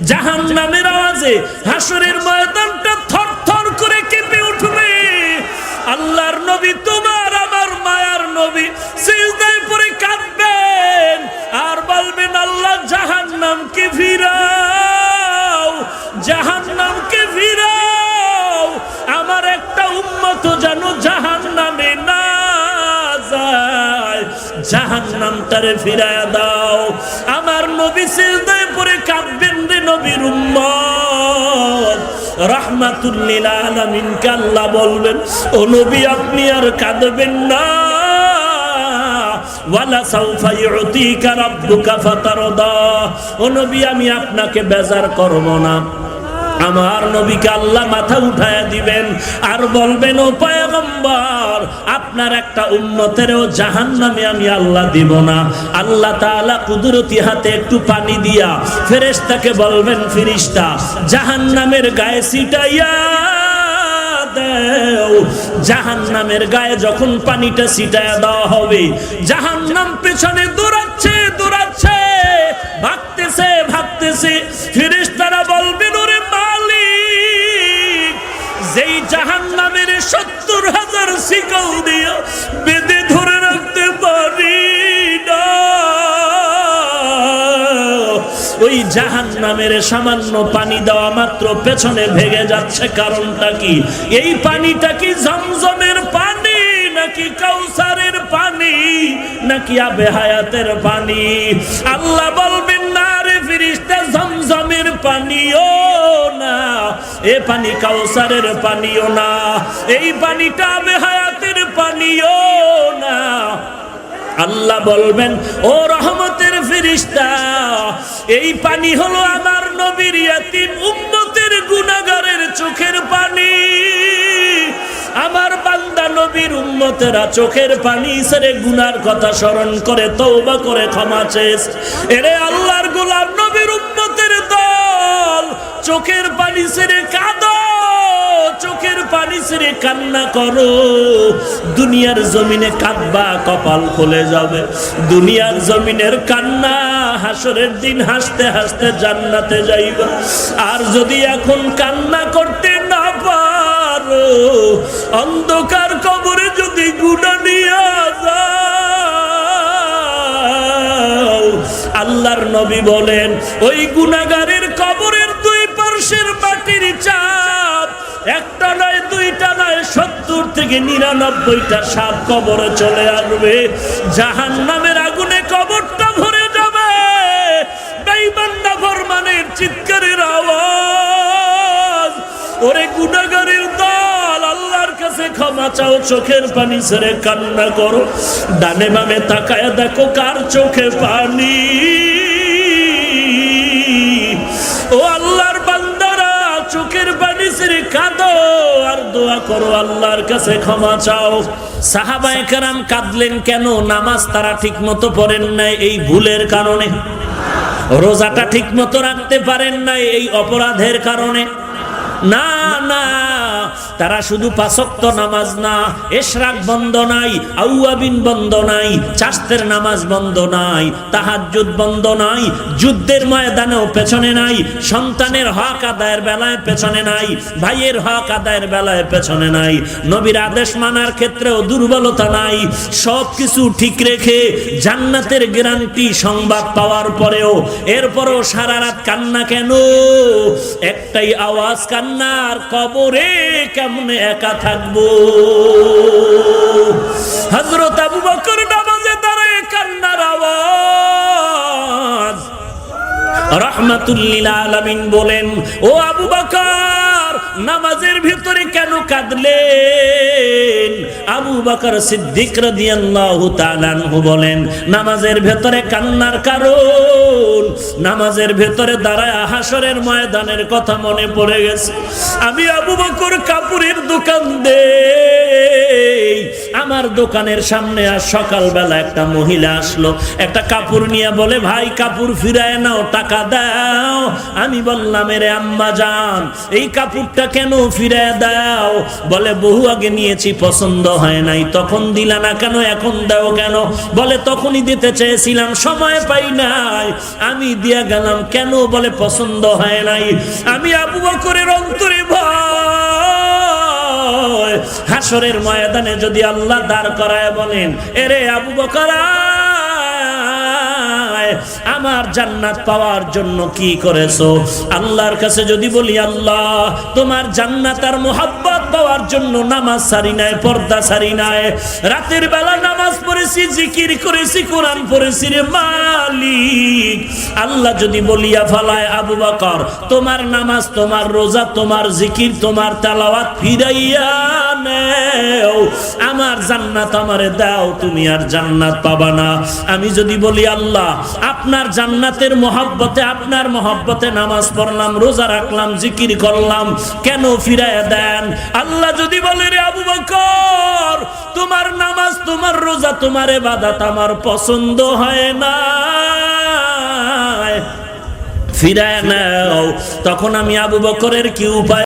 জাহান্নামের আওয়াজে হাসরের ময়দানটা থরথর করে কেঁপে উঠবে। আল্লাহর নবী, তোমার আমার মায়ার নবী, সিজদায় পড়ে কাঁদবেন আর বলবেন, আল্লাহ জাহান্নামকে ফিরাও, জাহান্নামকে ফিরাও, আমার একটা উম্মত যেন জাহান্নামে না যায়, জাহান্নামটারে ফিরায়া দাও। আমার নবী সিজদায় পড়ে কাঁদবেন রে নবীর উম্মত। রাহমাতুল লিল আলামিন কে আল্লাহ বলবেন, ও নবী আপনি আর কাঁদবেন না, ওয়ালা সাউফা ইউতিকা রাব্বুকা ফাতারদা, ও নবী আমি আপনাকে বেজার করব না। আমার নবীকে আল্লাহ মাথা উঠায়া দিবেন আর বলবেন, ও পয়গম্বর আপনার একটা উম্মতেরও জাহান্নামে আমি আল্লাহ দিব না। আল্লাহ তাআলা কুদরতি হাতে একটু পানি দিয়া ফেরেশতাকে বলবেন, ফেরেশতা জাহান্নামের গায়ে ছিটাইয়া দাও। জাহান্নামের গায়ে যখন পানিটা ছিটায়া দেওয়া হবে, জাহান্নাম পেছনে দৌড়াচ্ছে দৌড়াচ্ছে, ভাগতেছে ভাগতেছে। ফেরেশতারা বলবেন, ওরে মালিক, যেই জাহান্নামের ৭০,০০০ শিকল দিয়ে বেঁধে ধরে রাখতে পারি না, ওই জাহান্নামের সামান্য পানি দেওয়া মাত্র পেছনে ভেঙে যাচ্ছে। কারণটা কি? এই পানিটা কি জমজমের পানি নাকি কাউসারের পানি নাকি আবে হায়াতের পানি? আল্লাহ বলবেন, না রে ফেরেশতা, জমজমের পানিও না, এ পানি কাউসারের পানিও না, এই পানিটা আবে হায়াতের পানিও না। আল্লাহ বলবেন, ও রহমতের ফেরেশতা, এই পানি হলো আমার নবীর ইয়াতীম উম্মতের গুনাহগারের চোখের পানি। আমার বান্দা নবীর উম্মতেরা চোখের পানি ছেড়ে গুনার কথা স্মরণ করে তওবা করে ক্ষমা চেয়েছে। এরে আল্লাহর গোলাম নবীর উম্মতের দল, চোখের পানি ছেড়ে কাঁদো, চোখের পানি ছেড়ে কান্না করো। দুনিয়ার জমিনে কাঁদবা, কপাল খুলে যাবে। দুনিয়ার জমিনের কান্না, হাসরের দিন হাসতে হাসতে জান্নাতে যাইবা। আর যদি এখন কান্না করতে না পারো, অন্ধকার কবরে যদি গুনাহ নিয়ে যাও, আল্লাহর নবী বলেন, ওই গুনাহগারের কবরের দুই পার্শ্বের মাটির চাপ একটা নয়, দুইটা নয়, ৭০ থেকে ৯৯টা সাপ কবরে চলে আসবে। জাহান্নামের আগুনে কবরটা ভরে যাবে। বেঈমান নাফরমানের চিৎকারের আওয়াজ। ওরে গুনাহগারের দল, আল্লাহর কাছে ক্ষমা চাও, চোখের পানি ছেড়ে কান্না করো। ডানে বামে তাকায়া দেখো কার চোখে পানি। ও আল্লাহর বান্দারা, চোখের পানি ছেড়ে কাঁদো আর দোয়া করো, আল্লাহর কাছে ক্ষমা চাও। সাহাবায়ে কেরাম কাঁদলেন কেন? নামাজ তারা ঠিক মতো পড়েন নাই এই ভুলের কারণে, রোজাটা ঠিক মতো রাখতে পারেন নাই এই অপরাধের কারণে। না না, তারা শুধু ৫ ওয়াক্ত নামাজ না, ইশরাক বন্ধ নাই, আউয়াবিন বন্ধ নাই, চাষতের নামাজ বন্ধ নাই, তাহাজ্জুদ বন্ধ নাই, যুদ্ধের ময়দানেও পেছনে নাই, সন্তানের হক আদায়ের বেলায় পেছনে নাই, ভাইয়ের হক আদায়ের বেলায় পেছনে নাই, নবীর আদেশ মানার ক্ষেত্রেও দুর্বলতা নাই। সব কিছু ঠিক রেখে জান্নাতের গ্যারান্টি সংবাদ পাওয়ার পরেও এরপরও সারা রাত কান্না কেন? একটাই আওয়াজ, কান্নার কবরে কেমনে একা থাকবো? হযরত আবু বকর নামাজে দাঁড়ায় কান্নার আওয়াজ। রাহমাতুল লিল আলামিন বলেন, ও আবু বকর নামাজের ভিতরে কেন কাঁদলেন? আবু বকর সিদ্দিক রাদিয়াল্লাহু তাআলা আনহু বলেন, নামাজের ভিতরে কান্নার কারণ, নামাজের ভিতরে দাঁড়ায় হাসরের ময়দানের কথা মনে পড়ে গেছে। আমি আবু বকর কাপড়ের দোকান দেই, আমার দোকানের সামনে আর সকালবেলা একটা মহিলা আসলো, একটা কাপড় নিয়ে বলে, ভাই কাপড় ফিরায় নাও, টাকা দাও। আমি বললাম, এরে আম্মা জান, এই কাপড়টা কেন ফিরায় দাও? বলে, বহু আগে নিয়েছি, পছন্দ হয় নাই, তখন দিলা না কেন, এখন দাও কেন? বলে, তখনই দিতে চেয়েছিলাম, সময় পাই নাই, আমি দিয়া গেলাম। কেন? বলে, পছন্দ হয় নাই। আমি আবু বকরের অন্তরে ভয়, হাসরের ময়দানে যদি আল্লাহ দাঁড় করায় বলেন, এরে আবু বকর, আমার জান্নাত পাওয়ার জন্য কি করেছো? আল্লাহর কাছে যদি বলি, আল্লাহ তোমার জান্নাত আর মুহাব্বত পাওয়ার জন্য নামাজ ছাড়ি নাই, পর্দা ছাড়ি নাই, রাতের বেলা নামাজ পড়েছি, জিকির করেছি, কোরআন পড়েছি, রে মালিক। আল্লাহ যদি বলিয়া ফালায়, আবু বকর তোমার নামাজ, তোমার রোজা, তোমার জিকির, তোমার তেলাওয়াত ফিরাইয়া নেও, আমার জান্নাত আমারে দাও, তুমি আর জান্নাত পাবা না। আমি যদি বলি, আল্লাহ আপনার জান্নাতের মহব্বতে, আপনার মহব্বতে নামাজ পড়লাম, রোজা রাখলাম, জিকির করলাম, কেন ফিরাইয়া দেন? আল্লাহ যদি বলে, রে আবু বকর তোমার নামাজ, তোমার রোজা, তোমার ইবাদত আমার পছন্দ হয় না, ফিরায় নাও, তখন আমি আবু বকরের কি উপায়?